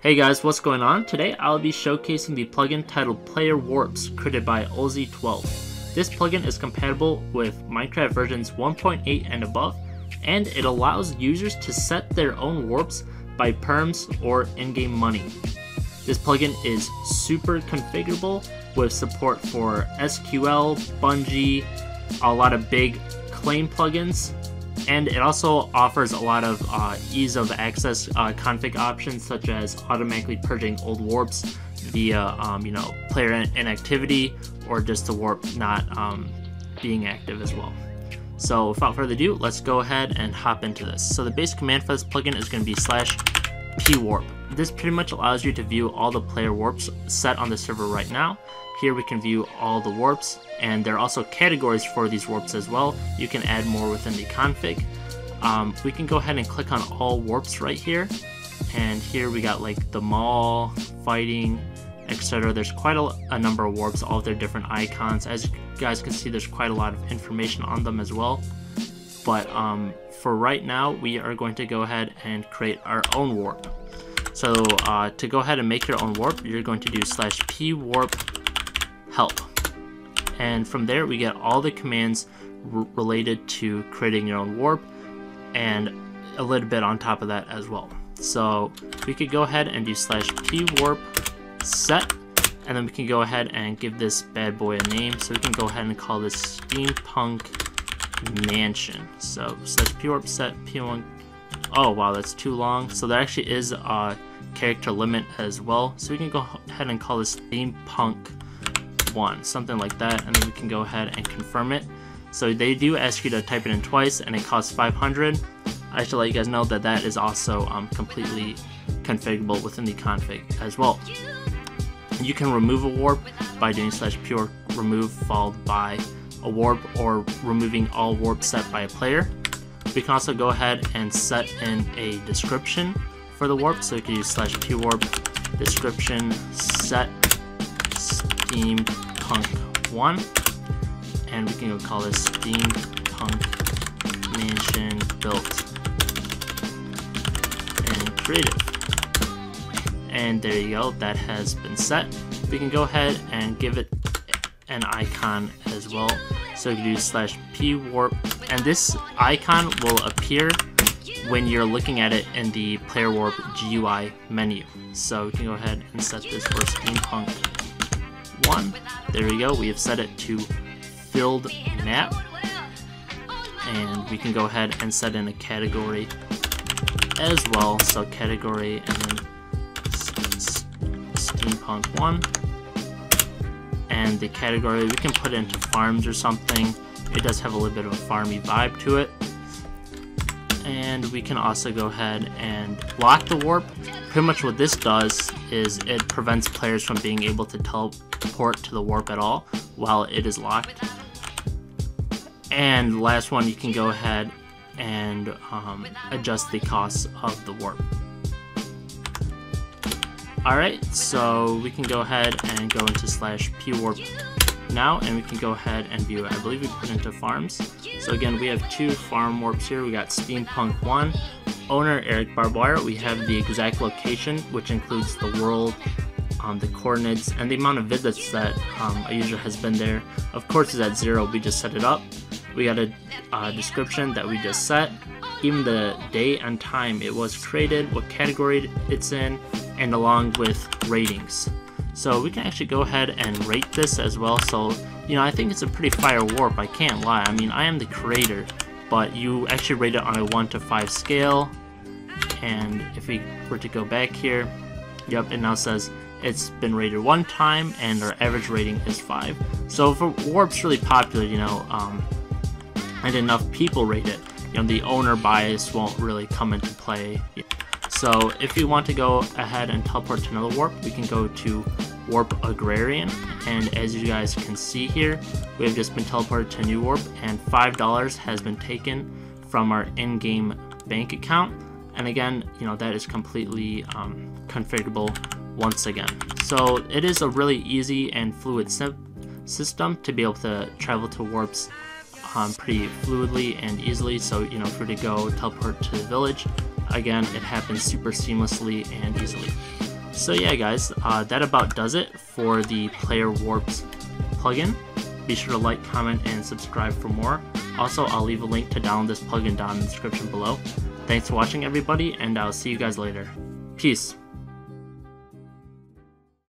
Hey guys, what's going on? Today I'll be showcasing the plugin titled PlayerWarps, created by Ozzy12. This plugin is compatible with Minecraft versions 1.8 and above, and it allows users to set their own warps by perms or in-game money. This plugin is super configurable with support for SQL, Bungie, a lot of big claim plugins, and it also offers a lot of ease of access config options, such as automatically purging old warps via player inactivity, or just the warp not being active as well. So without further ado, let's go ahead and hop into this. So the base command for this plugin is going to be /pwarp. This pretty much allows you to view all the player warps set on the server right now. Here we can view all the warps, and there are also categories for these warps as well. You can add more within the config. We can go ahead and click on all warps right here, and here we got like the mall, fighting, etc. There's quite a number of warps, all of their different icons. As you guys can see, there's quite a lot of information on them as well. But for right now, we are going to go ahead and create our own warp. So to go ahead and make your own warp, you're going to do /pwarp help, and from there we get all the commands related to creating your own warp, and a little bit on top of that as well. So we could go ahead and do /pwarp set, and then we can go ahead and give this bad boy a name. So we can go ahead and call this Steampunk Mansion. So /pwarp set p1. Oh wow, that's too long. So there actually is a character limit as well, so we can go ahead and call this Steampunk 1, something like that, and then we can go ahead and confirm it. So they do ask you to type it in twice, and it costs 500. I should let you guys know that that is also completely configurable within the config as well. You can remove a warp by doing /pwarp remove followed by a warp, or removing all warps set by a player. We can also go ahead and set in a description for the warp, so we can use /pwarp description set Steampunk1, and we can go call this Steampunk Mansion built and creative. And there you go, that has been set. We can go ahead and give it an icon as well. So we can do /pwarp, and this icon will appear when you're looking at it in the PlayerWarp GUI menu. So we can go ahead and set this for Steampunk 1. There we go, we have set it to filled map, and we can go ahead and set in a category as well. So category and then Steampunk 1, and the category we can put into farms or something. It does have a little bit of a farmy vibe to it. And we can also go ahead and lock the warp. Pretty much what this does is it prevents players from being able to teleport to the warp at all while it is locked. And the last one, you can go ahead and adjust the costs of the warp. Alright, so we can go ahead and go into /pwarp now, and we can go ahead and view it. I believe we put into farms. So again, we have two farm warps here. We got Steampunk 1, owner Eric Barbwire. We have the exact location, which includes the world, the coordinates, and the amount of visits that a user has been there. Of course, is at 0. We just set it up. We got a description that we just set, even the day and time it was created, what category it's in, and along with ratings. So we can actually go ahead and rate this as well. So, I think it's a pretty fire warp, I can't lie. I mean, I am the creator, but you actually rate it on a 1 to 5 scale. And if we were to go back here, yep, it now says it's been rated 1 time, and our average rating is 5. So if a warp's really popular, and enough people rate it, the owner bias won't really come into play. So if you want to go ahead and teleport to another warp, we can go to Warp Agrarian, and as you guys can see here, we have just been teleported to a new warp, and $5 has been taken from our in-game bank account. And again, that is completely configurable once again. So it is a really easy and fluid system to be able to travel to warps pretty fluidly and easily. So if we're to go teleport to the village, again, it happens super seamlessly and easily. So yeah guys, that about does it for the PlayerWarps plugin. Be sure to like, comment, and subscribe for more. Also, I'll leave a link to download this plugin down in the description below. Thanks for watching everybody, and I'll see you guys later. Peace.